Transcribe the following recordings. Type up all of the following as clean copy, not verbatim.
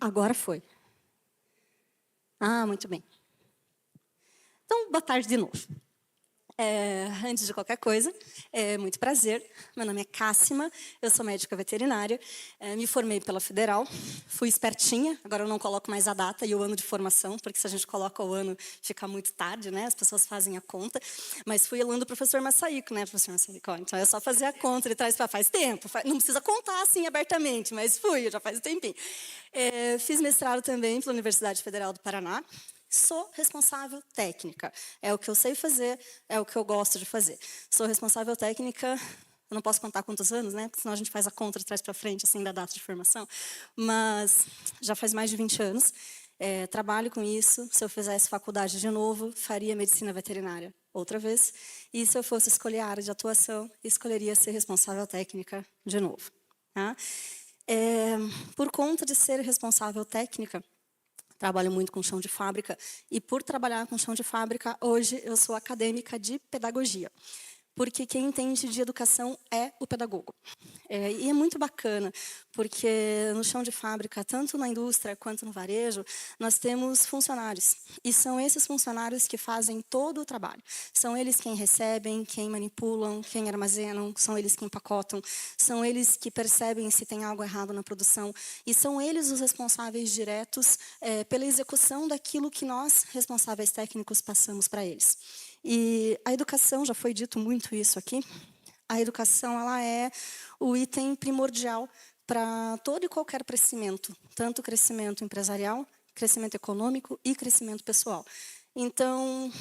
Agora foi. Ah, muito bem. Então, boa tarde de novo. Antes de qualquer coisa, muito prazer. Meu nome é Cássima, eu sou médica veterinária, me formei pela Federal, fui espertinha, agora eu não coloco mais a data e o ano de formação, porque se a gente coloca o ano fica muito tarde, né? As pessoas fazem a conta, mas fui aluna do professor Massaico, né? Professor Massaico, então é só fazer a conta, ele traz para faz tempo, não precisa contar assim abertamente, mas fui, já faz um tempinho. Fiz mestrado também pela Universidade Federal do Paraná. Sou responsável técnica. É o que eu sei fazer, é o que eu gosto de fazer. Sou responsável técnica, eu não posso contar quantos anos, né? Porque senão a gente faz a conta de trás para frente, assim, da data de formação. Mas já faz mais de 20 anos. Trabalho com isso. Se eu fizesse faculdade de novo, faria medicina veterinária outra vez. E se eu fosse escolher a área de atuação, escolheria ser responsável técnica de novo. Tá? Por conta de ser responsável técnica, trabalho muito com chão de fábrica, e por trabalhar com chão de fábrica, hoje eu sou acadêmica de pedagogia. Porque quem entende de educação é o pedagogo. E é muito bacana, porque no chão de fábrica, tanto na indústria quanto no varejo, nós temos funcionários. E são esses funcionários que fazem todo o trabalho. São eles quem recebem, quem manipulam, quem armazenam, são eles que empacotam, são eles que percebem se tem algo errado na produção. E são eles os responsáveis diretos pela execução daquilo que nós, responsáveis técnicos, passamos para eles. E a educação, já foi dito muito isso aqui, a educação ela é o item primordial para todo e qualquer crescimento, tanto crescimento empresarial, crescimento econômico e crescimento pessoal. Então,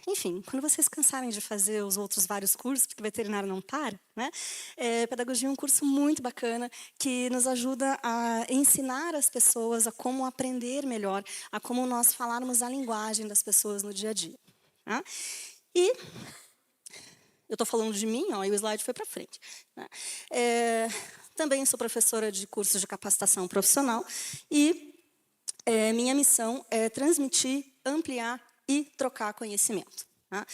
enfim, quando vocês cansarem de fazer os outros vários cursos, porque veterinário não para, né? Pedagogia é um curso muito bacana que nos ajuda a ensinar as pessoas a como aprender melhor, a como nós falarmos a linguagem das pessoas no dia a dia. Tá? E eu estou falando de mim, ó, e o slide foi para frente. Né? Também sou professora de cursos de capacitação profissional e minha missão é transmitir, ampliar e trocar conhecimento. Tá?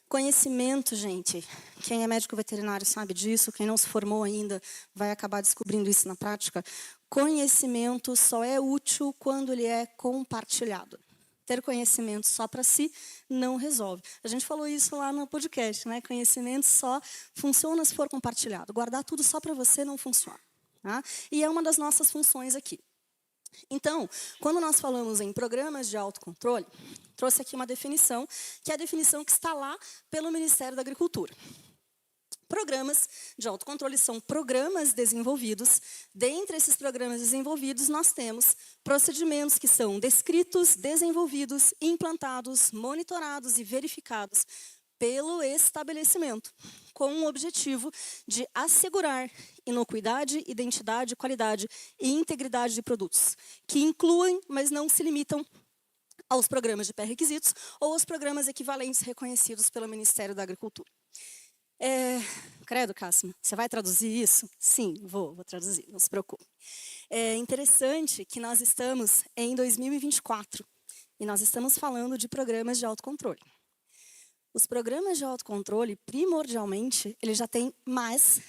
Conhecimento, gente, quem é médico veterinário sabe disso, quem não se formou ainda vai acabar descobrindo isso na prática. Conhecimento só é útil quando ele é compartilhado. Ter conhecimento só para si não resolve. A gente falou isso lá no podcast, né? Conhecimento só funciona se for compartilhado. Guardar tudo só para você não funciona. Tá? E é uma das nossas funções aqui. Então, quando nós falamos em programas de autocontrole, trouxe aqui uma definição, que é a definição que está lá pelo Ministério da Agricultura. Programas de autocontrole são programas desenvolvidos. Dentre esses programas desenvolvidos, nós temos procedimentos que são descritos, desenvolvidos, implantados, monitorados e verificados pelo estabelecimento, com o objetivo de assegurar inocuidade, identidade, qualidade e integridade de produtos, que incluem, mas não se limitam aos programas de pré-requisitos ou aos programas equivalentes reconhecidos pelo Ministério da Agricultura. Credo, Cássima, você vai traduzir isso? Sim, vou traduzir, não se preocupe. É interessante que nós estamos em 2024 e nós estamos falando de programas de autocontrole. Os programas de autocontrole, primordialmente, eles já têm mais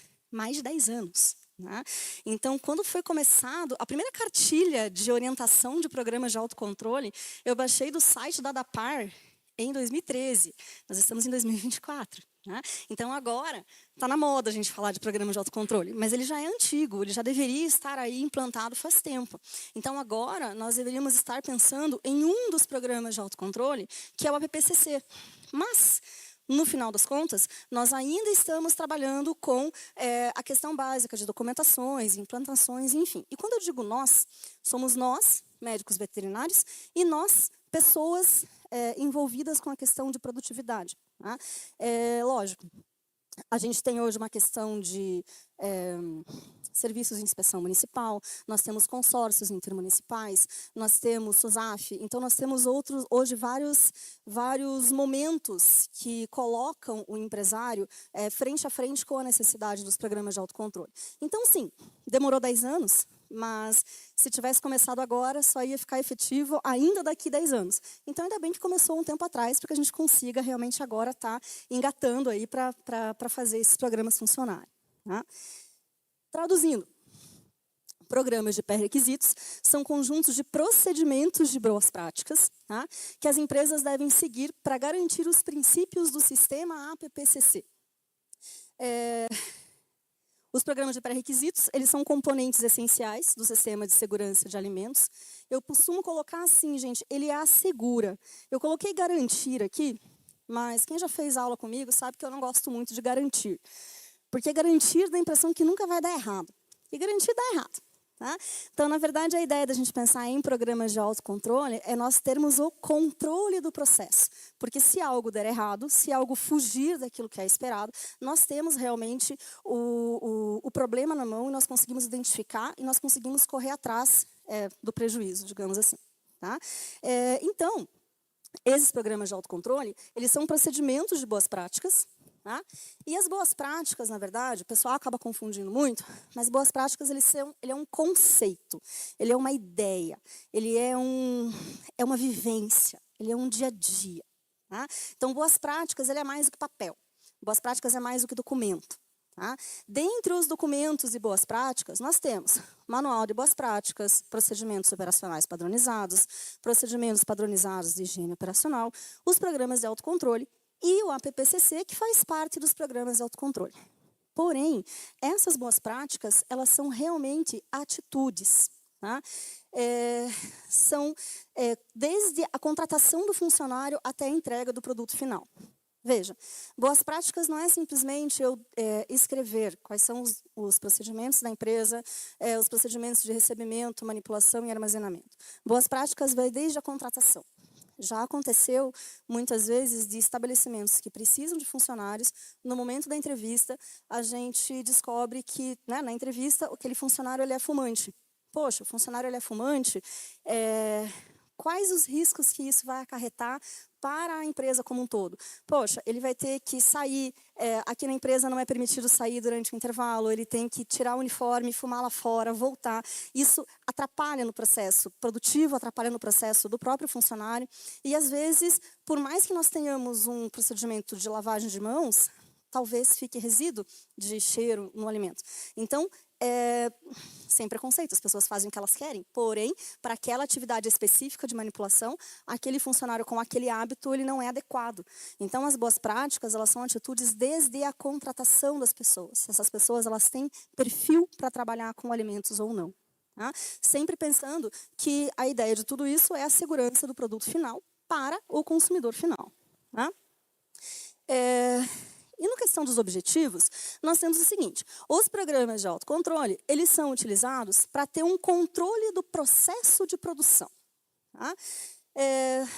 de 10 anos. Né? Então, quando foi começado, a primeira cartilha de orientação de programas de autocontrole, eu baixei do site da ADAPAR em 2013. Nós estamos em 2024. Né? Então, agora, está na moda a gente falar de programa de autocontrole, mas ele já é antigo, ele já deveria estar aí implantado faz tempo. Então, agora, nós deveríamos estar pensando em um dos programas de autocontrole, que é o APPCC. Mas, no final das contas, nós ainda estamos trabalhando com a questão básica de documentações, implantações, enfim. E quando eu digo nós, somos nós, médicos veterinários, e nós, pessoas envolvidas com a questão de produtividade. Tá? Lógico, a gente tem hoje uma questão de serviços de inspeção municipal, nós temos consórcios intermunicipais, nós temos SUSAF, então nós temos hoje vários momentos que colocam o empresário frente a frente com a necessidade dos programas de autocontrole. Então, sim, demorou 10 anos, mas se tivesse começado agora, só ia ficar efetivo ainda daqui 10 anos. Então, ainda bem que começou um tempo atrás, para que a gente consiga realmente agora estar engatando aí para fazer esses programas funcionarem. Tá? Traduzindo, Programas de pré-requisitos são conjuntos de procedimentos de boas práticas, tá, que as empresas devem seguir para garantir os princípios do sistema APPCC. Os programas de pré-requisitos, eles são componentes essenciais do sistema de segurança de alimentos. Eu costumo colocar assim, gente, ele assegura. Eu coloquei garantir aqui, mas quem já fez aula comigo sabe que eu não gosto muito de garantir. Porque garantir dá a impressão que nunca vai dar errado. E garantir dá errado. Tá? Então, na verdade, a ideia da gente pensar em programas de autocontrole é nós termos o controle do processo. Porque se algo der errado, se algo fugir daquilo que é esperado, nós temos realmente o problema na mão e nós conseguimos identificar e nós conseguimos correr atrás do prejuízo, digamos assim. Tá? Então, esses programas de autocontrole, eles são procedimentos de boas práticas. Tá? E as boas práticas, na verdade, o pessoal acaba confundindo muito, mas boas práticas ele é um conceito, ele é uma ideia, ele é uma vivência, ele é um dia a dia. Tá? Então, boas práticas ele é mais do que papel, boas práticas é mais do que documento. Tá? Dentre os documentos e boas práticas, nós temos manual de boas práticas, procedimentos operacionais padronizados, procedimentos padronizados de higiene operacional, os programas de autocontrole, e o APPCC, que faz parte dos programas de autocontrole. Porém, essas boas práticas, elas são realmente atitudes. Tá? São desde a contratação do funcionário até a entrega do produto final. Veja, boas práticas não é simplesmente eu escrever quais são os procedimentos da empresa, os procedimentos de recebimento, manipulação e armazenamento. Boas práticas vai desde a contratação. Já aconteceu, muitas vezes, de estabelecimentos que precisam de funcionários, no momento da entrevista, a gente descobre que, né, na entrevista, aquele funcionário ele é fumante. Poxa, o funcionário ele é fumante, quais os riscos que isso vai acarretar para a empresa como um todo? Poxa, ele vai ter que sair, aqui na empresa não é permitido sair durante o intervalo, ele tem que tirar o uniforme, fumar lá fora, voltar. Isso atrapalha no processo produtivo, atrapalha no processo do próprio funcionário. E, às vezes, por mais que nós tenhamos um procedimento de lavagem de mãos, talvez fique resíduo de cheiro no alimento. Então, sem preconceito, as pessoas fazem o que elas querem, porém, para aquela atividade específica de manipulação, aquele funcionário com aquele hábito, ele não é adequado. Então, as boas práticas, elas são atitudes desde a contratação das pessoas. Essas pessoas, elas têm perfil para trabalhar com alimentos ou não. Tá? Sempre pensando que a ideia de tudo isso é a segurança do produto final para o consumidor final. Tá? E na questão dos objetivos, nós temos o seguinte: os programas de autocontrole, eles são utilizados para ter um controle do processo de produção. Tá?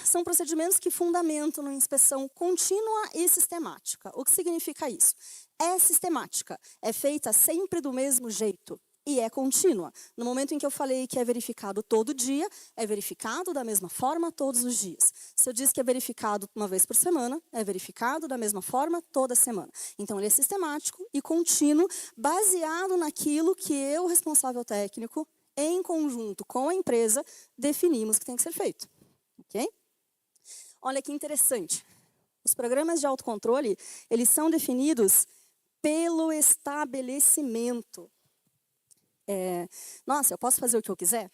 São procedimentos que fundamentam uma inspeção contínua e sistemática. O que significa isso? É sistemática, é feita sempre do mesmo jeito. E é contínua. No momento em que eu falei que é verificado todo dia, é verificado da mesma forma todos os dias. Se eu disse que é verificado uma vez por semana, é verificado da mesma forma toda semana. Então, ele é sistemático e contínuo, baseado naquilo que eu, responsável técnico, em conjunto com a empresa, definimos que tem que ser feito. Ok? Olha que interessante. Os programas de autocontrole, eles são definidos pelo estabelecimento. Nossa, eu posso fazer o que eu quiser?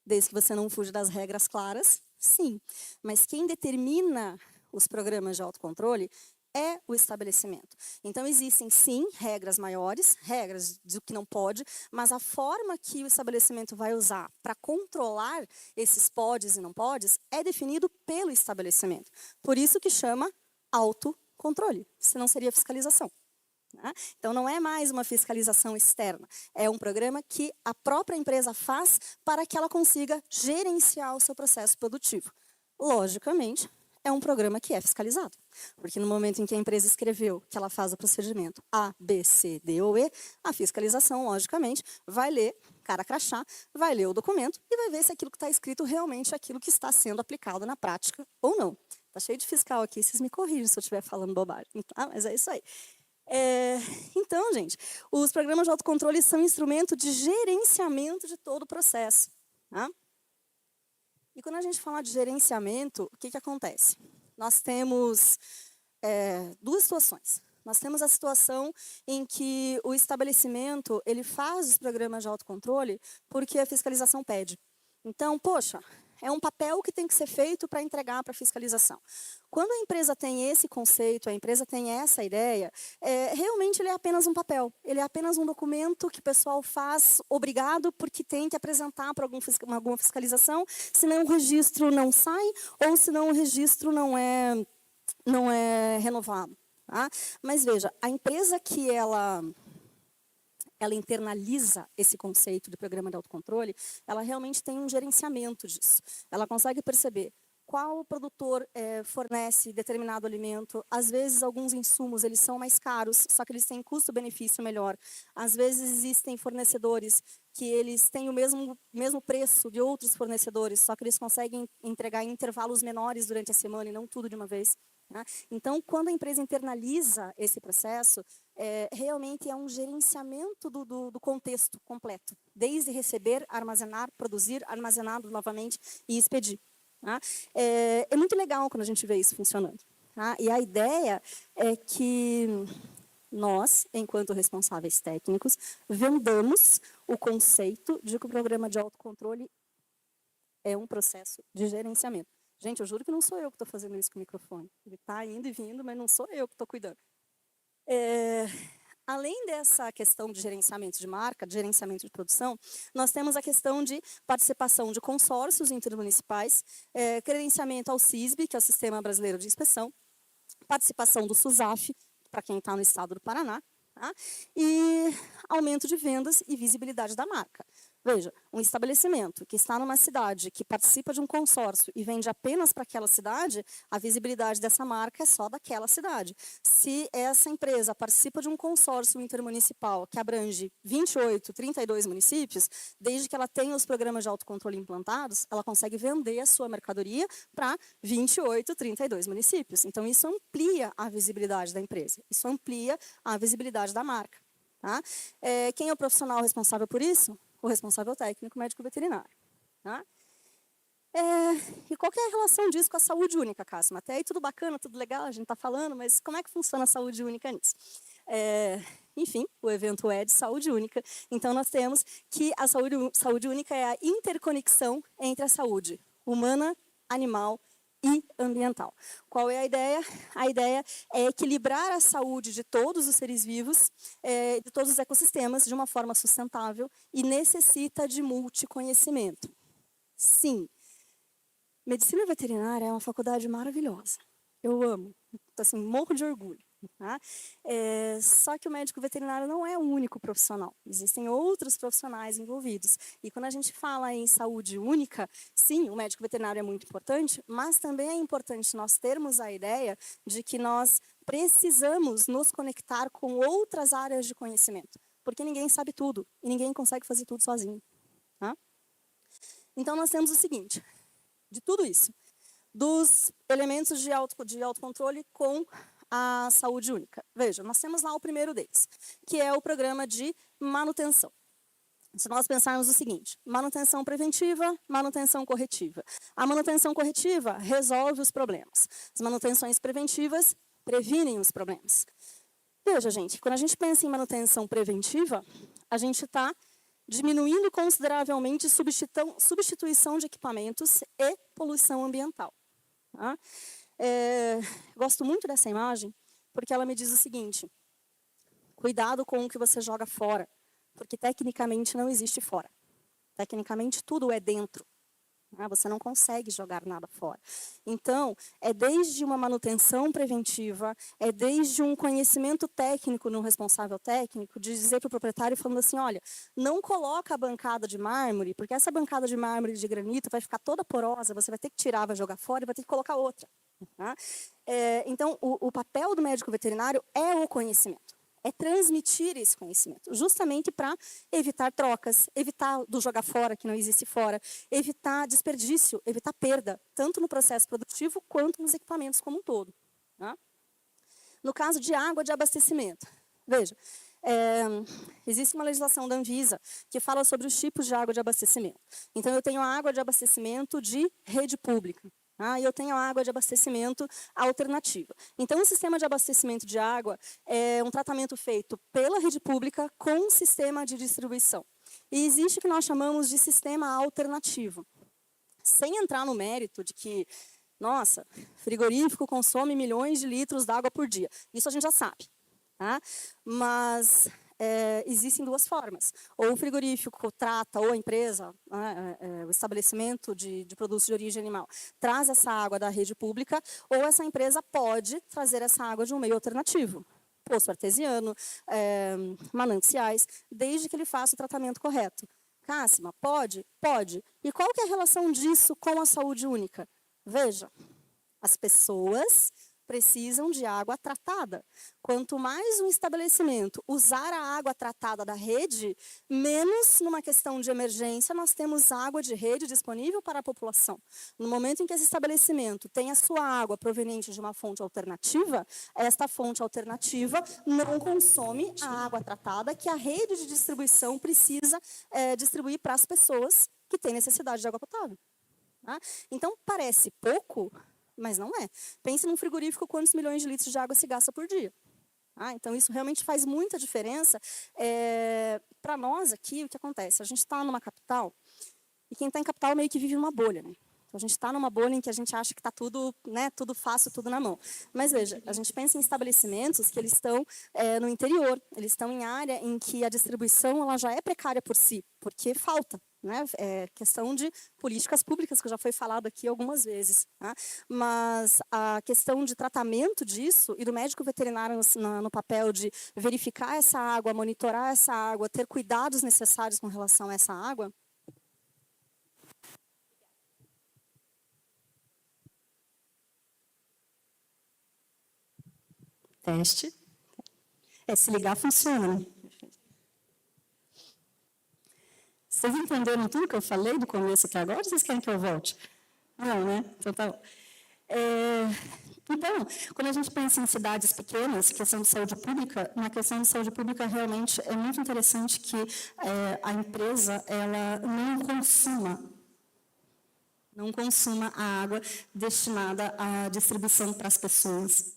Desde que você não fuja das regras claras? Sim. Mas quem determina os programas de autocontrole é o estabelecimento. Então, existem, sim, regras maiores, regras do que não pode, mas a forma que o estabelecimento vai usar para controlar esses podes e não podes é definido pelo estabelecimento. Por isso que chama autocontrole, senão seria fiscalização. Então, não é mais uma fiscalização externa, é um programa que a própria empresa faz para que ela consiga gerenciar o seu processo produtivo. Logicamente, é um programa que é fiscalizado, porque no momento em que a empresa escreveu que ela faz o procedimento A, B, C, D ou E, a fiscalização, logicamente, vai ler, cara crachá, vai ler o documento e vai ver se aquilo que está escrito realmente é aquilo que está sendo aplicado na prática ou não. Está cheio de fiscal aqui, vocês me corrigem se eu estiver falando bobagem, tá? Mas é isso aí. Então, gente, os programas de autocontrole são instrumento de gerenciamento de todo o processo. Tá? E quando a gente fala de gerenciamento, o que acontece? Nós temos duas situações. Nós temos a situação em que o estabelecimento ele faz os programas de autocontrole porque a fiscalização pede. Então, poxa, é um papel que tem que ser feito para entregar para a fiscalização. Quando a empresa tem esse conceito, a empresa tem essa ideia, realmente ele é apenas um papel. Ele é apenas um documento que o pessoal faz obrigado porque tem que apresentar para alguma fiscalização, senão o registro não sai ou senão o registro não é renovado. Tá? Mas veja, a empresa que ela internaliza esse conceito de programa de autocontrole, ela realmente tem um gerenciamento disso. Ela consegue perceber qual produtor fornece determinado alimento. Às vezes, alguns insumos eles são mais caros, só que eles têm custo-benefício melhor. Às vezes, existem fornecedores que eles têm o mesmo preço de outros fornecedores, só que eles conseguem entregar em intervalos menores durante a semana e não tudo de uma vez. Né? Então, quando a empresa internaliza esse processo, realmente é um gerenciamento do contexto completo, desde receber, armazenar, produzir, armazenado novamente e expedir. Tá? É muito legal quando a gente vê isso funcionando. Tá? E a ideia é que nós, enquanto responsáveis técnicos, vendamos o conceito de que o programa de autocontrole é um processo de gerenciamento. Gente, eu juro que não sou eu que estou fazendo isso com o microfone. Ele está indo e vindo, mas não sou eu que estou cuidando. Além dessa questão de gerenciamento de marca, de gerenciamento de produção, nós temos a questão de participação de consórcios intermunicipais, credenciamento ao SISB, que é o Sistema Brasileiro de Inspeção, participação do SUSAF, para quem está no estado do Paraná, tá? E aumento de vendas e visibilidade da marca. Veja, um estabelecimento que está numa cidade, que participa de um consórcio e vende apenas para aquela cidade, a visibilidade dessa marca é só daquela cidade. Se essa empresa participa de um consórcio intermunicipal que abrange 28, 32 municípios, desde que ela tenha os programas de autocontrole implantados, ela consegue vender a sua mercadoria para 28, 32 municípios. Então, isso amplia a visibilidade da empresa, isso amplia a visibilidade da marca. Tá? Quem é o profissional responsável por isso? O responsável técnico médico veterinário. Tá? E qual que é a relação disso com a saúde única, Cássio? Até aí tudo bacana, tudo legal, a gente está falando, mas como é que funciona a saúde única nisso? Enfim, o evento é de saúde única, então nós temos que a saúde única é a interconexão entre a saúde humana, animal e ambiental. Qual é a ideia? A ideia é equilibrar a saúde de todos os seres vivos, de todos os ecossistemas, de uma forma sustentável e necessita de multiconhecimento. Sim, medicina veterinária é uma faculdade maravilhosa. Eu amo, assim, morro de orgulho. Tá? Só que o médico veterinário não é o único profissional. Existem outros profissionais envolvidos. E quando a gente fala em saúde única, sim, o médico veterinário é muito importante, mas também é importante nós termos a ideia de que nós precisamos nos conectar com outras áreas de conhecimento. Porque ninguém sabe tudo e ninguém consegue fazer tudo sozinho. Tá? Então, nós temos o seguinte, de tudo isso, dos elementos de autocontrole com a saúde única. Veja, nós temos lá o primeiro deles, que é o programa de manutenção. Se nós pensarmos o seguinte, manutenção preventiva, manutenção corretiva. A manutenção corretiva resolve os problemas. As manutenções preventivas previnem os problemas. Veja, gente, quando a gente pensa em manutenção preventiva, a gente está diminuindo consideravelmente substituição de equipamentos e poluição ambiental. Tá? Gosto muito dessa imagem, porque ela me diz o seguinte, cuidado com o que você joga fora, porque tecnicamente não existe fora. Tecnicamente tudo é dentro. Né? Você não consegue jogar nada fora. Então, é desde uma manutenção preventiva, é desde um conhecimento técnico no responsável técnico, de dizer para o proprietário, falando assim, olha, não coloca a bancada de mármore, porque essa bancada de mármore e de granito vai ficar toda porosa, você vai ter que tirar, vai jogar fora e vai ter que colocar outra. Tá? Então, o papel do médico veterinário é o conhecimento. É transmitir esse conhecimento, justamente para evitar trocas, evitar do jogar fora, que não existe fora, evitar desperdício, evitar perda, tanto no processo produtivo quanto nos equipamentos como um todo. Tá? No caso de água de abastecimento, veja, existe uma legislação da Anvisa que fala sobre os tipos de água de abastecimento. Então, eu tenho a água de abastecimento de rede pública. E eu tenho a água de abastecimento alternativa. Então, o sistema de abastecimento de água é um tratamento feito pela rede pública com um sistema de distribuição. E existe o que nós chamamos de sistema alternativo. Sem entrar no mérito de que, nossa, frigorífico consome milhões de litros de água por dia. Isso a gente já sabe. Mas existem duas formas. Ou o frigorífico trata, ou a empresa, o estabelecimento de produtos de origem animal, traz essa água da rede pública, ou essa empresa pode trazer essa água de um meio alternativo. Poço artesiano, mananciais, desde que ele faça o tratamento correto. Cássima, pode? Pode. E qual que é a relação disso com a saúde única? Veja, as pessoas precisam de água tratada. Quanto mais um estabelecimento usar a água tratada da rede, menos numa questão de emergência nós temos água de rede disponível para a população. No momento em que esse estabelecimento tem a sua água proveniente de uma fonte alternativa, esta fonte alternativa não consome a água tratada que a rede de distribuição precisa distribuir para as pessoas que têm necessidade de água potável. Então, parece pouco, mas não é. Pense num frigorífico, quantos milhões de litros de água se gasta por dia. Então, isso realmente faz muita diferença. Para nós aqui, o que acontece? A gente está numa capital, e quem está em capital meio que vive numa bolha, né? Então, a gente está numa bolha em que a gente acha que está tudo, tudo fácil, tudo na mão. Mas veja, a gente pensa em estabelecimentos que eles estão no interior, eles estão em área em que a distribuição ela já é precária por si, porque falta. É questão de políticas públicas, que já foi falado aqui algumas vezes. Mas a questão de tratamento disso, e do médico veterinário no papel de verificar essa água, monitorar essa água, ter cuidados necessários com relação a essa água. Teste. Se ligar, funciona, né? Vocês entenderam tudo que eu falei do começo até agora, ou vocês querem que eu volte? Não, né? Então, tá bom. Então, quando a gente pensa em cidades pequenas, questão de saúde pública, na questão de saúde pública, realmente é muito interessante que a empresa ela não consuma a água destinada à distribuição para as pessoas.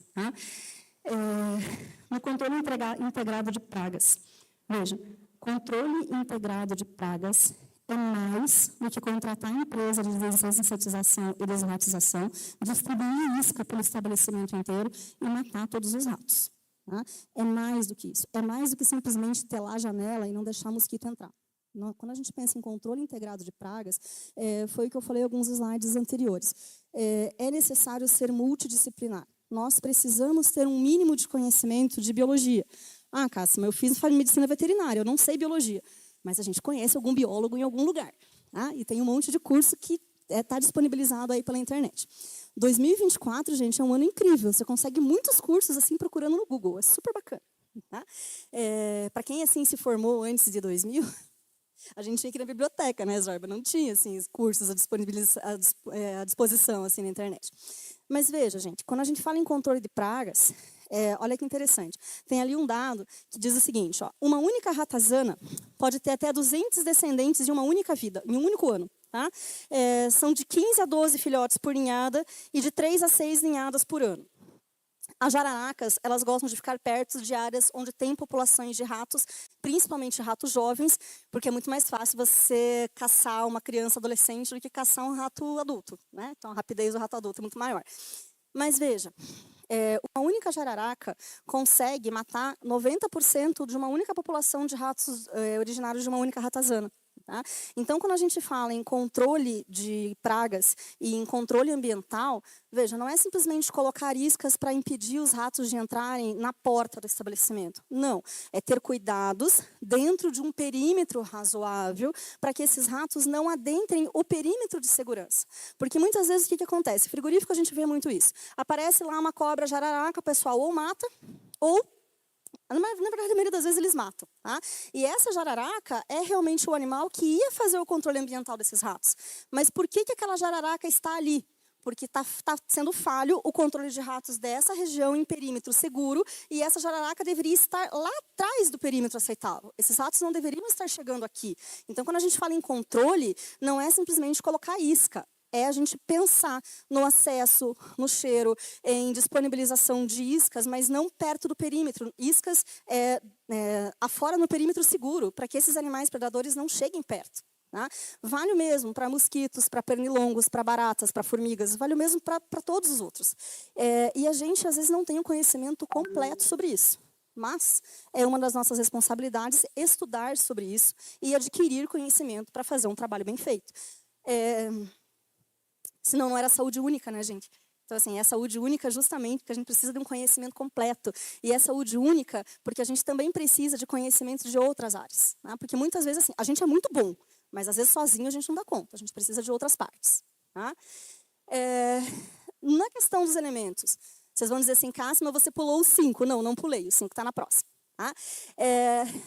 No controle integrado de pragas. Veja, controle integrado de pragas é mais do que contratar a empresa de desinsetização e desratização, distribuir isca pelo estabelecimento inteiro e matar todos os ratos. É mais do que isso. É mais do que simplesmente telar a janela e não deixar mosquito entrar. Quando a gente pensa em controle integrado de pragas, foi o que eu falei em alguns slides anteriores. É necessário ser multidisciplinar. Nós precisamos ter um mínimo de conhecimento de biologia. Cássima, eu fiz medicina veterinária, eu não sei biologia. Mas a gente conhece algum biólogo em algum lugar. E tem um monte de curso que está disponibilizado aí pela internet. 2024, gente, é um ano incrível. Você consegue muitos cursos assim procurando no Google. É super bacana. Para quem assim se formou antes de 2000, a gente tinha que ir na biblioteca, né, Zorba? Não tinha assim, cursos à disposição assim, na internet. Mas veja, gente, quando a gente fala em controle de pragas, olha que interessante. Tem ali um dado que diz o seguinte, uma única ratazana pode ter até 200 descendentes em uma única vida, em um único ano. São de 15 a 12 filhotes por ninhada e de 3 a 6 ninhadas por ano. As jararacas, elas gostam de ficar perto de áreas onde tem populações de ratos, principalmente ratos jovens, porque é muito mais fácil você caçar uma criança adolescente do que caçar um rato adulto. Então, a rapidez do rato adulto é muito maior. Mas veja, uma única jararaca consegue matar 90% de uma única população de ratos originários de uma única ratazana. Então, quando a gente fala em controle de pragas e em controle ambiental, veja, não é simplesmente colocar iscas para impedir os ratos de entrarem na porta do estabelecimento. Não, é ter cuidados dentro de um perímetro razoável para que esses ratos não adentrem o perímetro de segurança. Porque muitas vezes o que acontece? Frigorífico a gente vê muito isso. Aparece lá uma cobra jararaca, o pessoal ou mata ou... Na verdade, a maioria das vezes eles matam. E essa jararaca é realmente o animal que ia fazer o controle ambiental desses ratos. Mas por que aquela jararaca está ali? Porque está sendo falho o controle de ratos dessa região em perímetro seguro e essa jararaca deveria estar lá atrás do perímetro aceitável. Esses ratos não deveriam estar chegando aqui. Então, quando a gente fala em controle, não é simplesmente colocar isca. é a gente pensar no acesso, no cheiro, em disponibilização de iscas, mas não perto do perímetro. Iscas afora no perímetro seguro, para que esses animais predadores não cheguem perto. Tá? Vale o mesmo para mosquitos, para pernilongos, para baratas, para formigas, vale o mesmo para todos os outros. E a gente, às vezes, não tem um conhecimento completo sobre isso. Mas é uma das nossas responsabilidades estudar sobre isso e adquirir conhecimento para fazer um trabalho bem feito. Senão não era saúde única, né, gente? Então, assim, é saúde única justamente porque a gente precisa de um conhecimento completo. E é saúde única porque a gente também precisa de conhecimento de outras áreas. Né? Porque muitas vezes, assim, a gente é muito bom, mas às vezes sozinho a gente não dá conta. A gente precisa de outras partes. Tá? Na questão dos elementos, vocês vão dizer assim, Cássio, você pulou o 5. Não, não pulei, o 5 está na próxima. Tá?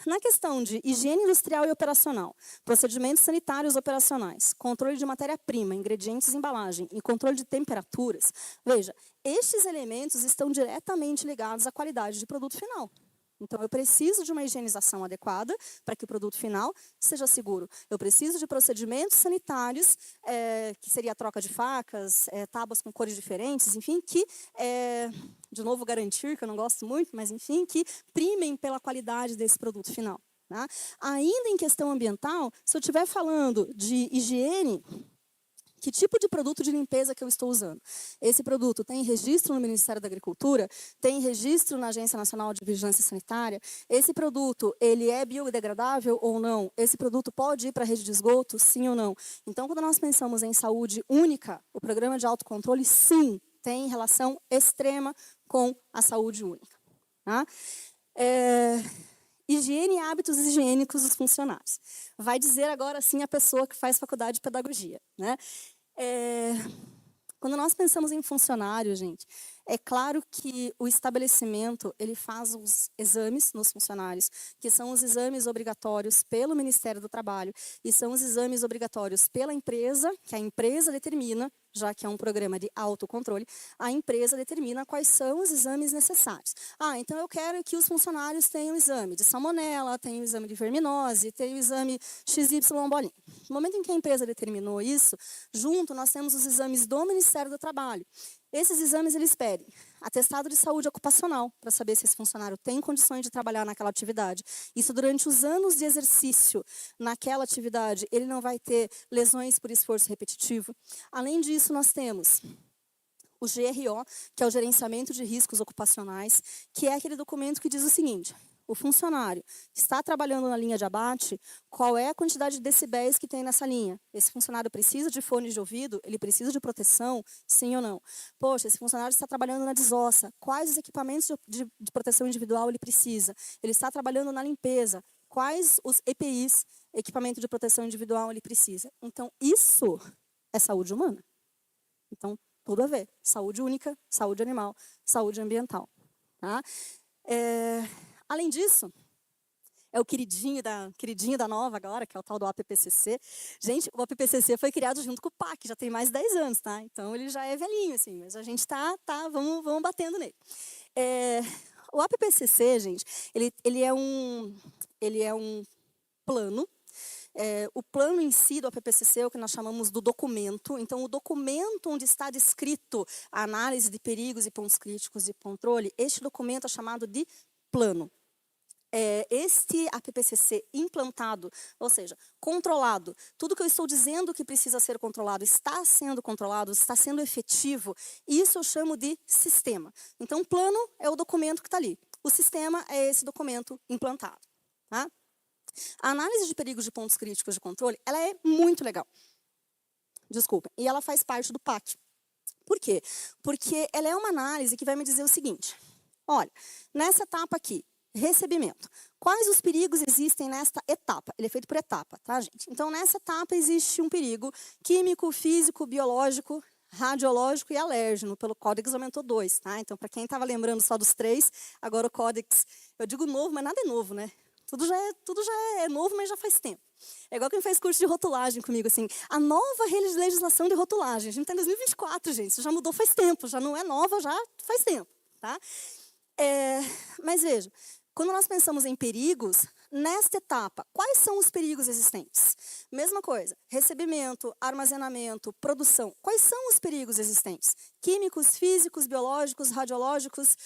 Na questão de higiene industrial e operacional, procedimentos sanitários operacionais, controle de matéria-prima, ingredientes e embalagem e controle de temperaturas, veja, estes elementos estão diretamente ligados à qualidade de produto final. Então, eu preciso de uma higienização adequada para que o produto final seja seguro. Eu preciso de procedimentos sanitários, que seria a troca de facas, tábuas com cores diferentes, enfim, que, de novo, garantir, que eu não gosto muito, mas, enfim, que primem pela qualidade desse produto final. Tá? Ainda em questão ambiental, se eu estiver falando de higiene, que tipo de produto de limpeza que eu estou usando? Esse produto tem registro no Ministério da Agricultura? Tem registro na Agência Nacional de Vigilância Sanitária? Esse produto, ele é biodegradável ou não? Esse produto pode ir para a rede de esgoto, sim ou não? Então, quando nós pensamos em saúde única, o programa de autocontrole, sim, tem relação extrema com a saúde única. Tá? Higiene e hábitos higiênicos dos funcionários. Vai dizer agora, sim, a pessoa que faz faculdade de pedagogia. Né? Quando nós pensamos em funcionário, gente, é claro que o estabelecimento ele faz os exames nos funcionários, que são os exames obrigatórios pelo Ministério do Trabalho e são os exames obrigatórios pela empresa, que a empresa determina, já que é um programa de autocontrole, a empresa determina quais são os exames necessários. Então eu quero que os funcionários tenham o exame de salmonela, tenham o exame de verminose, tenham o exame XY bolinha. No momento em que a empresa determinou isso, junto nós temos os exames do Ministério do Trabalho. Esses exames, eles pedem atestado de saúde ocupacional, para saber se esse funcionário tem condições de trabalhar naquela atividade. Isso durante os anos de exercício naquela atividade, ele não vai ter lesões por esforço repetitivo. Além disso, nós temos o GRO, que é o Gerenciamento de Riscos Ocupacionais, que é aquele documento que diz o seguinte: o funcionário está trabalhando na linha de abate, qual é a quantidade de decibéis que tem nessa linha? Esse funcionário precisa de fone de ouvido? Ele precisa de proteção? Sim ou não? Poxa, esse funcionário está trabalhando na desossa, quais os equipamentos de proteção individual ele precisa? Ele está trabalhando na limpeza, quais os EPIs, equipamento de proteção individual, ele precisa? Então, isso é saúde humana. Então, tudo a ver. Saúde única, saúde animal, saúde ambiental. Tá? Além disso, é o queridinho da nova agora, que é o tal do APPCC. Gente, o APPCC foi criado junto com o PAC, já tem mais de 10 anos, tá? Então, ele já é velhinho, assim, mas a gente vamos batendo nele. O APPCC, gente, ele é um plano. O plano em si do APPCC é o que nós chamamos do documento. Então, o documento onde está descrito a análise de perigos e pontos críticos de controle, este documento é chamado de plano. Este APPCC implantado, ou seja, controlado, tudo que eu estou dizendo que precisa ser controlado, está sendo efetivo, isso eu chamo de sistema. Então, o plano é o documento que está ali. O sistema é esse documento implantado. Tá? A análise de perigos de pontos críticos de controle, ela é muito legal. Desculpa. E ela faz parte do PAC. Por quê? Porque ela é uma análise que vai me dizer o seguinte: olha, nessa etapa aqui, recebimento. Quais os perigos existem nesta etapa? Ele é feito por etapa, tá, gente? Então, nessa etapa existe um perigo químico, físico, biológico, radiológico e alérgeno. Pelo Códex aumentou 2, tá? Então, para quem estava lembrando só dos 3, agora o Códex, eu digo novo, mas nada é novo, né? Tudo já é novo, mas já faz tempo. É igual quem faz curso de rotulagem comigo, assim. A nova legislação de rotulagem. A gente está em 2024, gente. Isso já mudou faz tempo. Já não é nova, já faz tempo, tá? Mas veja, quando nós pensamos em perigos, nesta etapa, quais são os perigos existentes? Mesma coisa, recebimento, armazenamento, produção. Quais são os perigos existentes? Químicos, físicos, biológicos, radiológicos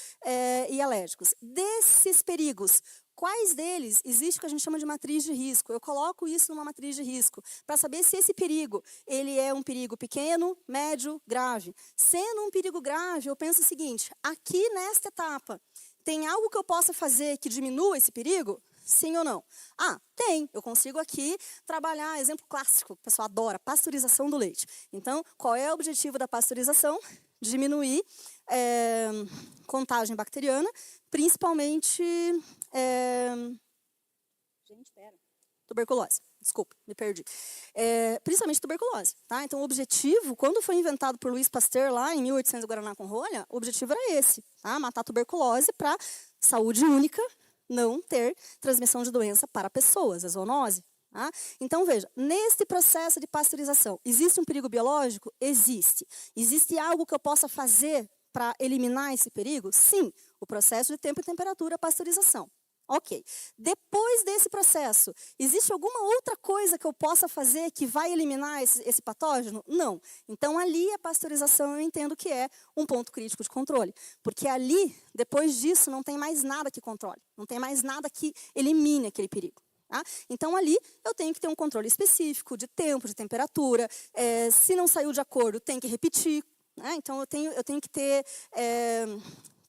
e alérgicos. Desses perigos, quais deles existe o que a gente chama de matriz de risco? Eu coloco isso numa matriz de risco para saber se esse perigo ele é um perigo pequeno, médio, grave. Sendo um perigo grave, eu penso o seguinte, aqui nesta etapa, tem algo que eu possa fazer que diminua esse perigo? Sim ou não? Ah, tem. Eu consigo aqui trabalhar, exemplo clássico, o pessoal adora, pasteurização do leite. Então, qual é o objetivo da pasteurização? Diminuir contagem bacteriana, principalmente... tuberculose. Desculpa, me perdi. Principalmente tuberculose. Tá? Então, o objetivo, quando foi inventado por Louis Pasteur, lá em 1800, Guaraná com rolha, o objetivo era esse, tá? Matar a tuberculose para saúde única, não ter transmissão de doença para pessoas, a zoonose. Tá? Então, veja, nesse processo de pasteurização, existe um perigo biológico? Existe. Existe algo que eu possa fazer para eliminar esse perigo? Sim, o processo de tempo e temperatura, pasteurização. Ok. Depois desse processo, existe alguma outra coisa que eu possa fazer que vai eliminar esse patógeno? Não. Então, ali a pasteurização eu entendo que é um ponto crítico de controle. Porque ali, depois disso, não tem mais nada que controle. Não tem mais nada que elimine aquele perigo. Tá? Então, ali, eu tenho que ter um controle específico de tempo, de temperatura. Se não saiu de acordo, tem que repetir. Né? Então, eu tenho que ter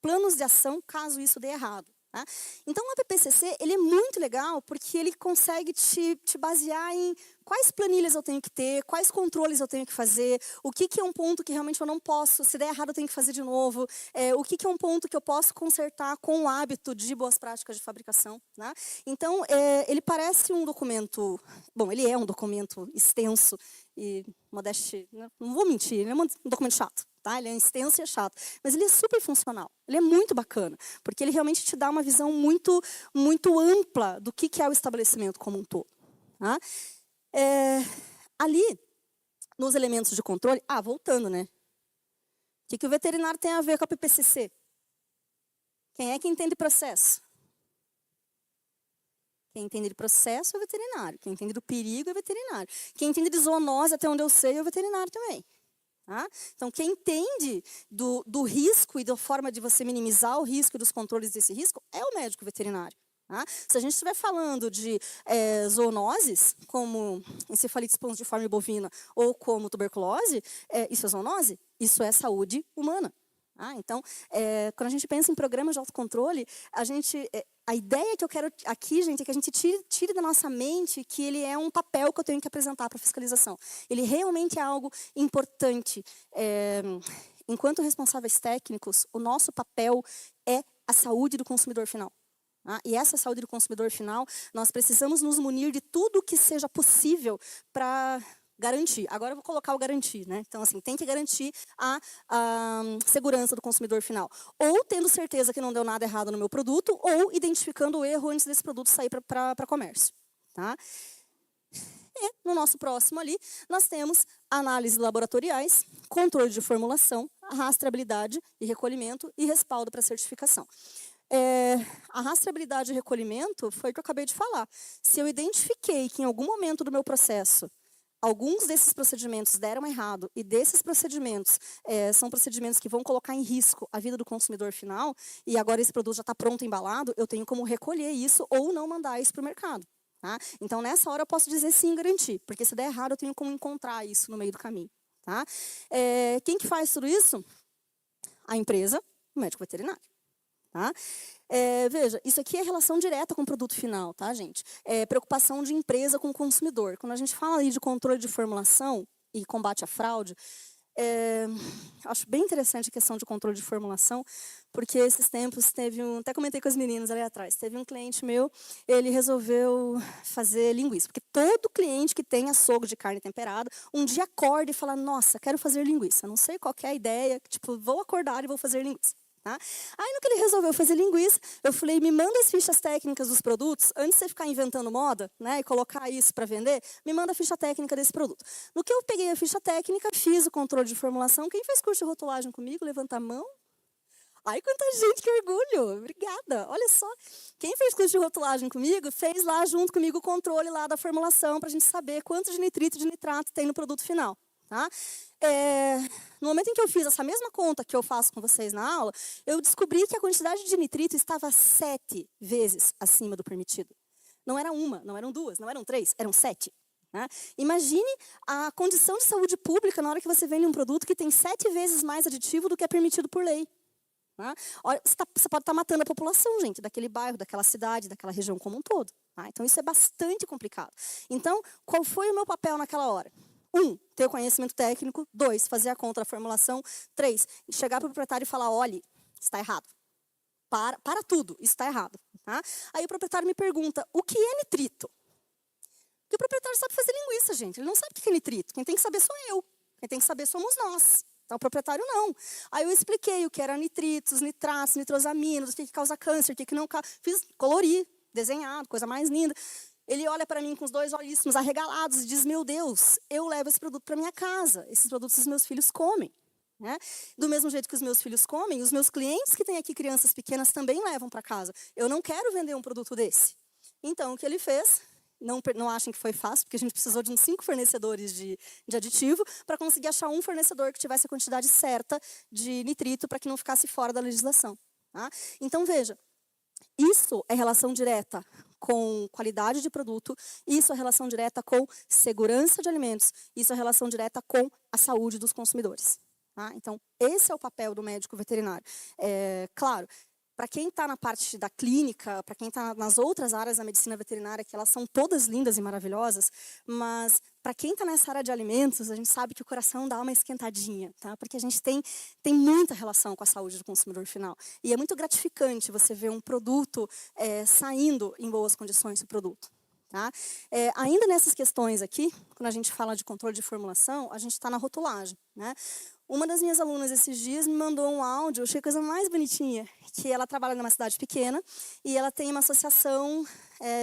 planos de ação caso isso dê errado. Tá? Então, o APPCC ele é muito legal porque ele consegue te basear em quais planilhas eu tenho que ter, quais controles eu tenho que fazer, o que é um ponto que realmente eu não posso, se der errado eu tenho que fazer de novo, o que é um ponto que eu posso consertar com o hábito de boas práticas de fabricação. Né? Então, ele parece um documento, bom, ele é um documento extenso e, modéstia, não vou mentir, ele é um documento chato. Tá? Ele é extenso e é chato, mas ele é super funcional, ele é muito bacana, porque ele realmente te dá uma visão muito, muito ampla do que é o estabelecimento como um todo. Tá? Ali, nos elementos de controle, voltando, né? O que o veterinário tem a ver com a PPCC? Quem é que entende processo? Quem entende de processo é o veterinário, quem entende do perigo é o veterinário, quem entende de zoonose, até onde eu sei, é o veterinário também. Tá? Então, quem entende do risco e da forma de você minimizar o risco e dos controles desse risco é o médico veterinário. Tá? Se a gente estiver falando de zoonoses, como encefalite espongiforme bovina ou como tuberculose, isso é zoonose? Isso é saúde humana. Tá? Então, quando a gente pensa em programas de autocontrole, a ideia que eu quero aqui, gente, é que a gente tire da nossa mente que ele é um papel que eu tenho que apresentar para a fiscalização. Ele realmente é algo importante. Enquanto responsáveis técnicos, o nosso papel é a saúde do consumidor final. Tá? E essa saúde do consumidor final, nós precisamos nos munir de tudo que seja possível para garantir. Agora eu vou colocar o garantir, né? Então, assim, tem que garantir a segurança do consumidor final. Ou tendo certeza que não deu nada errado no meu produto, ou identificando o erro antes desse produto sair para comércio. Tá? E no nosso próximo ali, nós temos análises laboratoriais, controle de formulação, rastreabilidade e recolhimento e respaldo para certificação. A rastreabilidade e recolhimento foi o que eu acabei de falar. Se eu identifiquei que em algum momento do meu processo alguns desses procedimentos deram errado e desses procedimentos são procedimentos que vão colocar em risco a vida do consumidor final e agora esse produto já está pronto, embalado, eu tenho como recolher isso ou não mandar isso para o mercado. Tá? Então, nessa hora eu posso dizer sim, garantir, porque se der errado eu tenho como encontrar isso no meio do caminho. Tá? Quem que faz tudo isso? A empresa, o médico veterinário. Tá? Veja, isso aqui é relação direta com o produto final, tá, gente? Preocupação de empresa com o consumidor. Quando a gente fala aí de controle de formulação e combate à fraude, acho bem interessante a questão de controle de formulação, porque esses tempos até comentei com as meninas ali atrás, teve um cliente meu, ele resolveu fazer linguiça, porque todo cliente que tem açougue de carne temperada, um dia acorda e fala, nossa, quero fazer linguiça, não sei qual que é a ideia, tipo, vou acordar e vou fazer linguiça. Tá? Aí, no que ele resolveu fazer linguiça, eu falei, me manda as fichas técnicas dos produtos, antes de você ficar inventando moda, né, e colocar isso para vender, me manda a ficha técnica desse produto. No que eu peguei a ficha técnica, fiz o controle de formulação. Quem fez curso de rotulagem comigo, levanta a mão. Ai, quanta gente, que orgulho. Obrigada. Olha só. Quem fez curso de rotulagem comigo, fez lá junto comigo o controle lá da formulação para a gente saber quanto de nitrito e de nitrato tem no produto final. Tá? No momento em que eu fiz essa mesma conta que eu faço com vocês na aula, eu descobri que a quantidade de nitrito estava 7 vezes acima do permitido. Não era uma, não eram duas, não eram 3, eram 7. Né? Imagine a condição de saúde pública na hora que você vende um produto que tem 7 vezes mais aditivo do que é permitido por lei. Né? Olha, você pode estar matando a população, gente, daquele bairro, daquela cidade, daquela região como um todo. Tá? Então, isso é bastante complicado. Então, qual foi o meu papel naquela hora? 1, ter o conhecimento técnico. 2, fazer a conta da formulação. 3, chegar para o proprietário e falar, olha, está errado. Para tudo, isso está errado. Tá? Aí o proprietário me pergunta, o que é nitrito? Porque o proprietário sabe fazer linguiça, gente. Ele não sabe o que é nitrito. Quem tem que saber sou eu. Quem tem que saber somos nós. Então, o proprietário não. Aí eu expliquei o que era nitritos, nitratos, nitrosaminos, o que causa câncer, o que não causa. Fiz colorir, desenhado, coisa mais linda. Ele olha para mim com os 2 olhíssimos arregalados e diz, meu Deus, eu levo esse produto para minha casa. Esses produtos os meus filhos comem. Né? Do mesmo jeito que os meus filhos comem, os meus clientes que têm aqui crianças pequenas também levam para casa. Eu não quero vender um produto desse. Então, o que ele fez? Não achem que foi fácil, porque a gente precisou de uns 5 fornecedores de aditivo para conseguir achar um fornecedor que tivesse a quantidade certa de nitrito para que não ficasse fora da legislação. Tá? Então, veja, isso é relação direta com qualidade de produto, isso é relação direta com segurança de alimentos, isso é relação direta com a saúde dos consumidores. Tá? Então, esse é o papel do médico veterinário. Claro, para quem está na parte da clínica, para quem está nas outras áreas da medicina veterinária, que elas são todas lindas e maravilhosas, mas para quem está nessa área de alimentos, a gente sabe que o coração dá uma esquentadinha, tá? Porque a gente tem muita relação com a saúde do consumidor final. E é muito gratificante você ver um produto saindo em boas condições do produto. Tá? Ainda nessas questões aqui, quando a gente fala de controle de formulação, a gente está na rotulagem. Né? Uma das minhas alunas esses dias me mandou um áudio, eu achei a coisa mais bonitinha, que ela trabalha numa cidade pequena e ela tem uma associação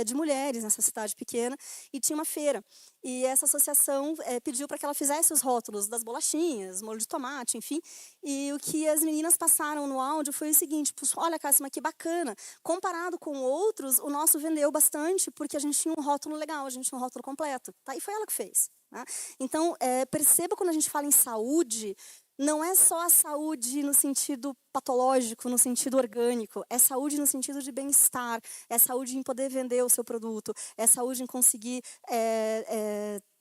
de mulheres nessa cidade pequena e tinha uma feira. E essa associação pediu para que ela fizesse os rótulos das bolachinhas, molho de tomate, enfim. E o que as meninas passaram no áudio foi o seguinte, olha, Cássima, que bacana. Comparado com outros, o nosso vendeu bastante porque a gente tinha um rótulo legal, a gente tinha um rótulo completo. Tá? E foi ela que fez. Tá? Então, perceba quando a gente fala em saúde, não é só a saúde no sentido patológico, no sentido orgânico, é saúde no sentido de bem-estar, é saúde em poder vender o seu produto, é saúde em conseguir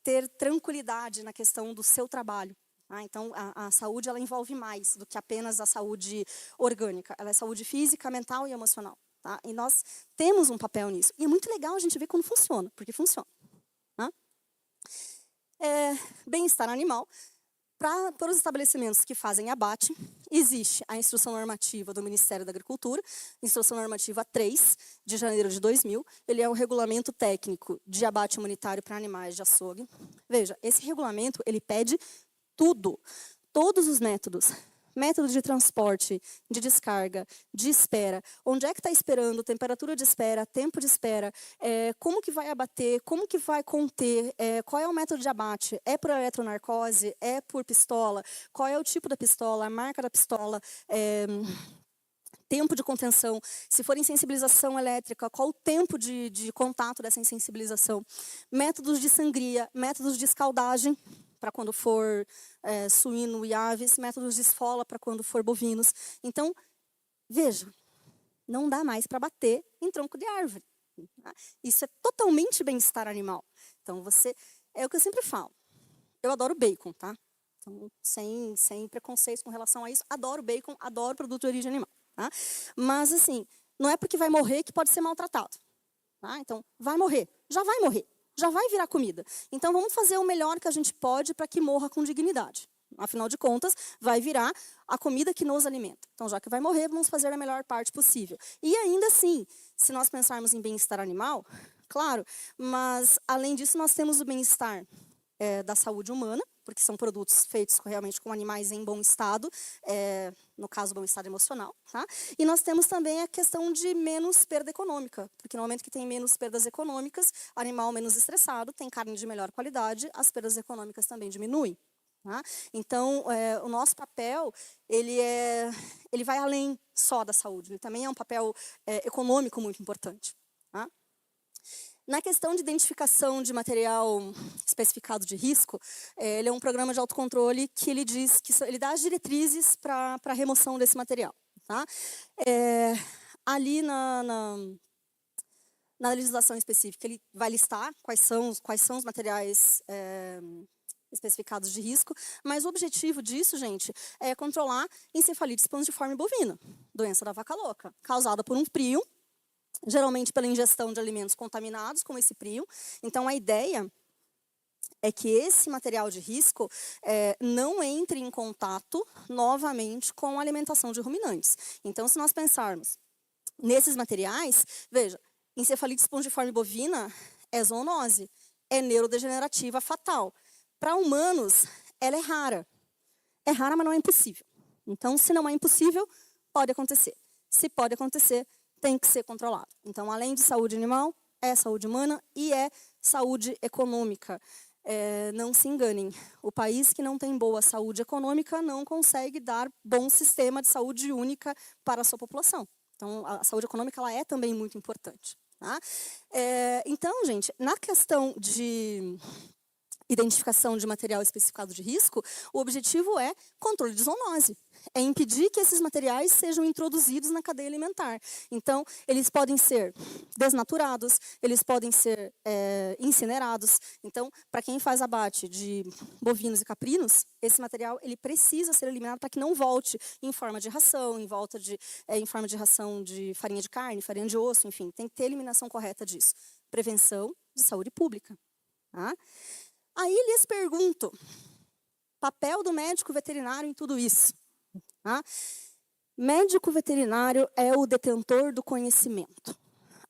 ter tranquilidade na questão do seu trabalho. Tá? Então, a saúde ela envolve mais do que apenas a saúde orgânica, ela é saúde física, mental e emocional. Tá? E nós temos um papel nisso. E é muito legal a gente ver quando funciona, porque funciona. Tá? Bem-estar animal. Para os estabelecimentos que fazem abate, existe a instrução normativa do Ministério da Agricultura, instrução normativa 3, de janeiro de 2000. Ele é o regulamento técnico de abate humanitário para animais de açougue. Veja, esse regulamento, ele pede tudo, todos os métodos. Método de transporte, de descarga, de espera, onde é que está esperando, temperatura de espera, tempo de espera, como que vai abater, como que vai conter, qual é o método de abate, é por eletronarcose, é por pistola, qual é o tipo da pistola, a marca da pistola, tempo de contenção, se for insensibilização elétrica, qual o tempo de contato dessa insensibilização, métodos de sangria, métodos de escaldagem, para quando for suíno e aves, métodos de esfola para quando for bovinos. Então, veja, não dá mais para bater em tronco de árvore. Tá? Isso é totalmente bem-estar animal. Então, é o que eu sempre falo. Eu adoro bacon, tá? Então, sem preconceitos com relação a isso, adoro bacon, adoro produto de origem animal. Tá? Mas, assim, não é porque vai morrer que pode ser maltratado. Tá? Então, vai morrer, já vai morrer. Já vai virar comida. Então, vamos fazer o melhor que a gente pode para que morra com dignidade. Afinal de contas, vai virar a comida que nos alimenta. Então, já que vai morrer, vamos fazer a melhor parte possível. E ainda assim, se nós pensarmos em bem-estar animal, claro, mas além disso, nós temos o bem-estar da saúde humana, porque são produtos feitos realmente com animais em bom estado, no caso, bom estado emocional. Tá? E nós temos também a questão de menos perda econômica, porque no momento que tem menos perdas econômicas, animal menos estressado, tem carne de melhor qualidade, as perdas econômicas também diminuem. Tá? Então, o nosso papel, ele vai além só da saúde, ele também é um papel econômico muito importante. Tá? Na questão de identificação de material especificado de risco, ele é um programa de autocontrole que ele diz que ele dá as diretrizes para a remoção desse material. Tá? Ali na legislação específica, ele vai listar quais são os materiais especificados de risco, mas o objetivo disso, gente, é controlar encefalite espongiforme bovina, doença da vaca louca, causada por um prion, geralmente pela ingestão de alimentos contaminados com esse prion. Então, a ideia é que esse material de risco não entre em contato novamente com a alimentação de ruminantes. Então, se nós pensarmos nesses materiais, veja, encefalite espongiforme bovina é zoonose, é neurodegenerativa fatal. Para humanos, ela é rara. É rara, mas não é impossível. Então, se não é impossível, pode acontecer. Se pode acontecer, tem que ser controlado. Então, além de saúde animal, é saúde humana e é saúde econômica. Não se enganem, o país que não tem boa saúde econômica não consegue dar bom sistema de saúde única para a sua população. Então, a saúde econômica ela é também muito importante. Tá? Então, gente, na questão de identificação de material especificado de risco, o objetivo é controle de zoonose. É impedir que esses materiais sejam introduzidos na cadeia alimentar. Então, eles podem ser desnaturados, eles podem ser incinerados. Então, para quem faz abate de bovinos e caprinos, esse material ele precisa ser eliminado para que não volte em forma de ração, em forma de ração de farinha de carne, farinha de osso, enfim, tem que ter eliminação correta disso. Prevenção de saúde pública. Tá? Aí lhes pergunto, papel do médico veterinário em tudo isso. Tá? Médico veterinário é o detentor do conhecimento.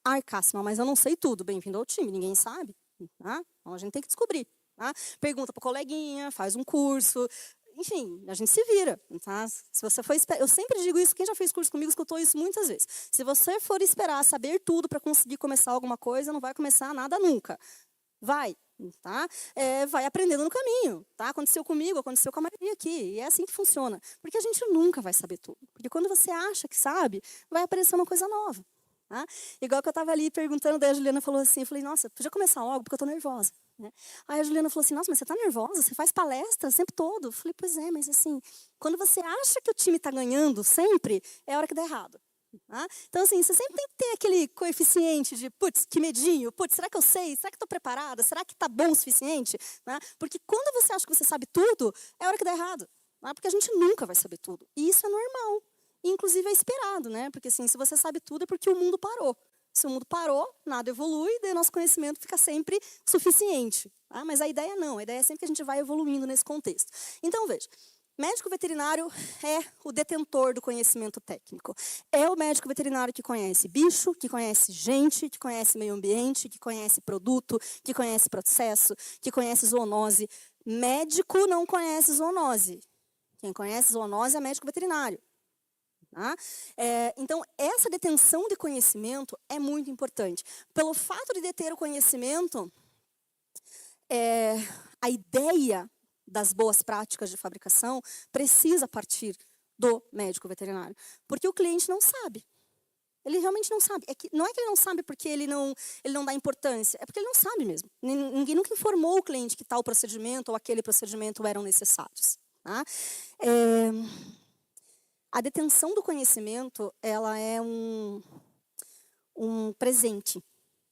Ai, Cássima, mas eu não sei tudo. Bem-vindo ao time, ninguém sabe. Tá? Então a gente tem que descobrir. Tá? Pergunta para o coleguinha, faz um curso. Enfim, a gente se vira. Tá? Se você for eu sempre digo isso, quem já fez curso comigo escutou isso muitas vezes. Se você for esperar saber tudo para conseguir começar alguma coisa, não vai começar nada nunca. Vai. Tá? Vai aprendendo no caminho. Tá? Aconteceu comigo, aconteceu com a Maria aqui. E é assim que funciona. Porque a gente nunca vai saber tudo. Porque quando você acha que sabe, vai aparecer uma coisa nova. Tá? Igual que eu estava ali perguntando, daí a Juliana falou assim, eu falei, nossa, podia começar logo, porque eu estou nervosa. Né? Aí a Juliana falou assim, nossa, mas você está nervosa? Você faz palestra o tempo todo? Eu falei, pois é, mas assim, quando você acha que o time está ganhando sempre, é a hora que dá errado. Tá? Então, assim, você sempre tem que ter aquele coeficiente de, putz, que medinho, putz, será que eu sei? Será que estou preparada? Será que está bom o suficiente? Tá? Porque quando você acha que você sabe tudo, é a hora que dá errado. Tá? Porque a gente nunca vai saber tudo. E isso é normal. E, inclusive, é esperado, né? Porque, assim, se você sabe tudo, é porque o mundo parou. Se o mundo parou, nada evolui, daí o nosso conhecimento fica sempre suficiente. Tá? Mas a ideia não. A ideia é sempre que a gente vai evoluindo nesse contexto. Então, veja. Médico veterinário é o detentor do conhecimento técnico. É o médico veterinário que conhece bicho, que conhece gente, que conhece meio ambiente, que conhece produto, que conhece processo, que conhece zoonose. Médico não conhece zoonose. Quem conhece zoonose é médico veterinário. Tá? Então, essa detenção de conhecimento é muito importante. Pelo fato de deter o conhecimento, a ideia das boas práticas de fabricação precisa partir do médico veterinário. Porque o cliente não sabe. Ele realmente não sabe. Não é que ele não sabe porque ele não dá importância, é porque ele não sabe mesmo. Ninguém nunca informou o cliente que tal procedimento ou aquele procedimento eram necessários. Tá? A detenção do conhecimento ela é um presente.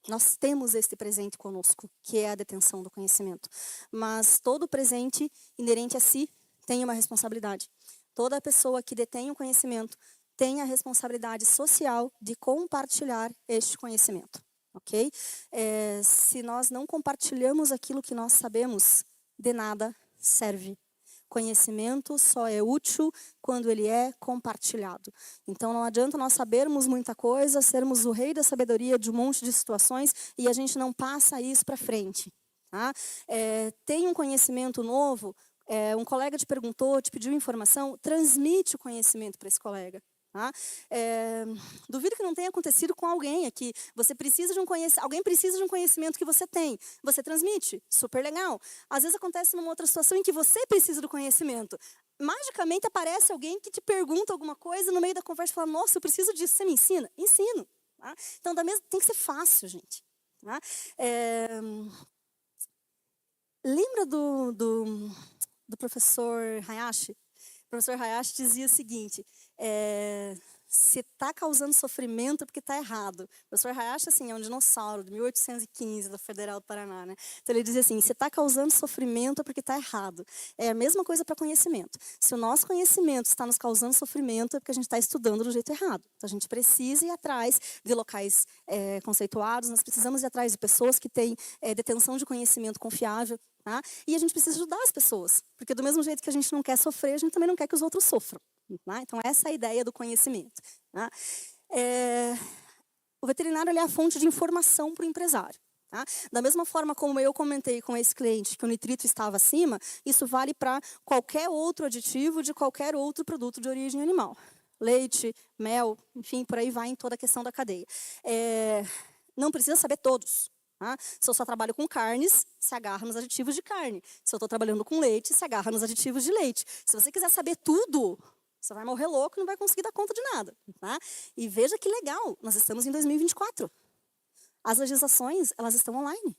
Nós temos esse presente conosco, que é a detenção do conhecimento. Mas todo presente inerente a si tem uma responsabilidade. Toda pessoa que detém o conhecimento tem a responsabilidade social de compartilhar este conhecimento. Ok? Se nós não compartilhamos aquilo que nós sabemos, de nada serve. Conhecimento só é útil quando ele é compartilhado. Então, não adianta nós sabermos muita coisa, sermos o rei da sabedoria de um monte de situações e a gente não passa isso para frente. Tá? Tem um conhecimento novo, um colega te perguntou, te pediu informação, transmite o conhecimento para esse colega. Tá? Duvido que não tenha acontecido com alguém aqui. Alguém precisa de um conhecimento que você tem. Você transmite, super legal. Às vezes acontece numa outra situação em que você precisa do conhecimento. Magicamente aparece alguém que te pergunta alguma coisa no meio da conversa e fala, nossa, eu preciso disso, você me ensina? Ensino. Tá? Então, tem que ser fácil, gente. Tá? Lembra do professor Hayashi? O professor Hayashi dizia o seguinte, se está causando sofrimento é porque está errado. O professor Hayashi, assim, é um dinossauro de 1815 da Federal do Paraná, né? Então ele dizia assim, se está causando sofrimento é porque está errado. É a mesma coisa para conhecimento. Se o nosso conhecimento está nos causando sofrimento é porque a gente está estudando do jeito errado. Então a gente precisa ir atrás de locais conceituados, nós precisamos ir atrás de pessoas que têm detenção de conhecimento confiável, tá? E a gente precisa ajudar as pessoas, porque do mesmo jeito que a gente não quer sofrer, a gente também não quer que os outros sofram. Tá? Então, essa é a ideia do conhecimento. Tá? O veterinário é a fonte de informação para o empresário. Tá? Da mesma forma como eu comentei com esse cliente que o nitrito estava acima, isso vale para qualquer outro aditivo de qualquer outro produto de origem animal. Leite, mel, enfim, por aí vai em toda a questão da cadeia. Não precisa saber todos. Tá? Se eu só trabalho com carnes, se agarra nos aditivos de carne. Se eu estou trabalhando com leite, se agarra nos aditivos de leite. Se você quiser saber tudo, você vai morrer louco e não vai conseguir dar conta de nada. Tá? E veja que legal, nós estamos em 2024. As legislações, elas estão online.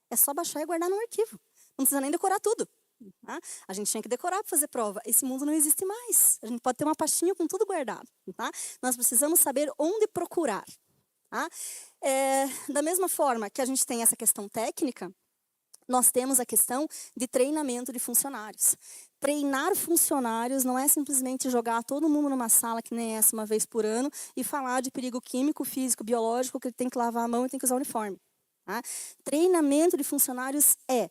É só baixar e guardar no arquivo. Não precisa nem decorar tudo. Tá? A gente tinha que decorar para fazer prova. Esse mundo não existe mais. A gente pode ter uma pastinha com tudo guardado. Tá? Nós precisamos saber onde procurar. Tá? Da mesma forma que a gente tem essa questão técnica, nós temos a questão de treinamento de funcionários. Treinar funcionários não é simplesmente jogar todo mundo numa sala que nem essa uma vez por ano e falar de perigo químico, físico, biológico, que ele tem que lavar a mão e tem que usar uniforme. Tá? Treinamento de funcionários é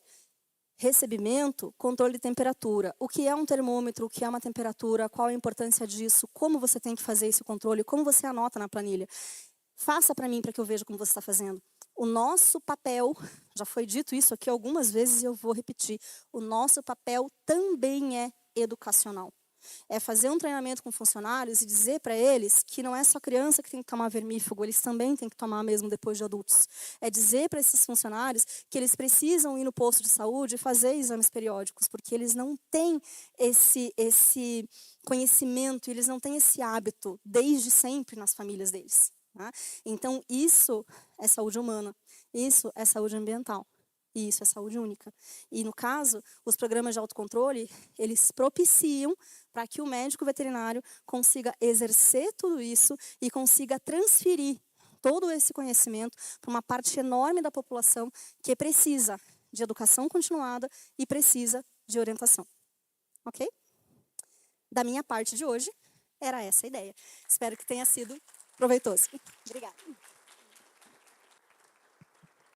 recebimento, controle de temperatura. O que é um termômetro, o que é uma temperatura, qual a importância disso, como você tem que fazer esse controle, como você anota na planilha. Faça para mim, para que eu veja como você está fazendo. O nosso papel, já foi dito isso aqui algumas vezes e eu vou repetir, o nosso papel também é educacional. É fazer um treinamento com funcionários e dizer para eles que não é só criança que tem que tomar vermífugo, eles também têm que tomar mesmo depois de adultos. É dizer para esses funcionários que eles precisam ir no posto de saúde e fazer exames periódicos, porque eles não têm esse conhecimento, eles não têm esse hábito desde sempre nas famílias deles. Tá? Então, isso é saúde humana, isso é saúde ambiental, e isso é saúde única. E, no caso, os programas de autocontrole, eles propiciam para que o médico veterinário consiga exercer tudo isso e consiga transferir todo esse conhecimento para uma parte enorme da população que precisa de educação continuada e precisa de orientação. Ok? Da minha parte de hoje, era essa a ideia. Espero que tenha sido proveitoso. Obrigada.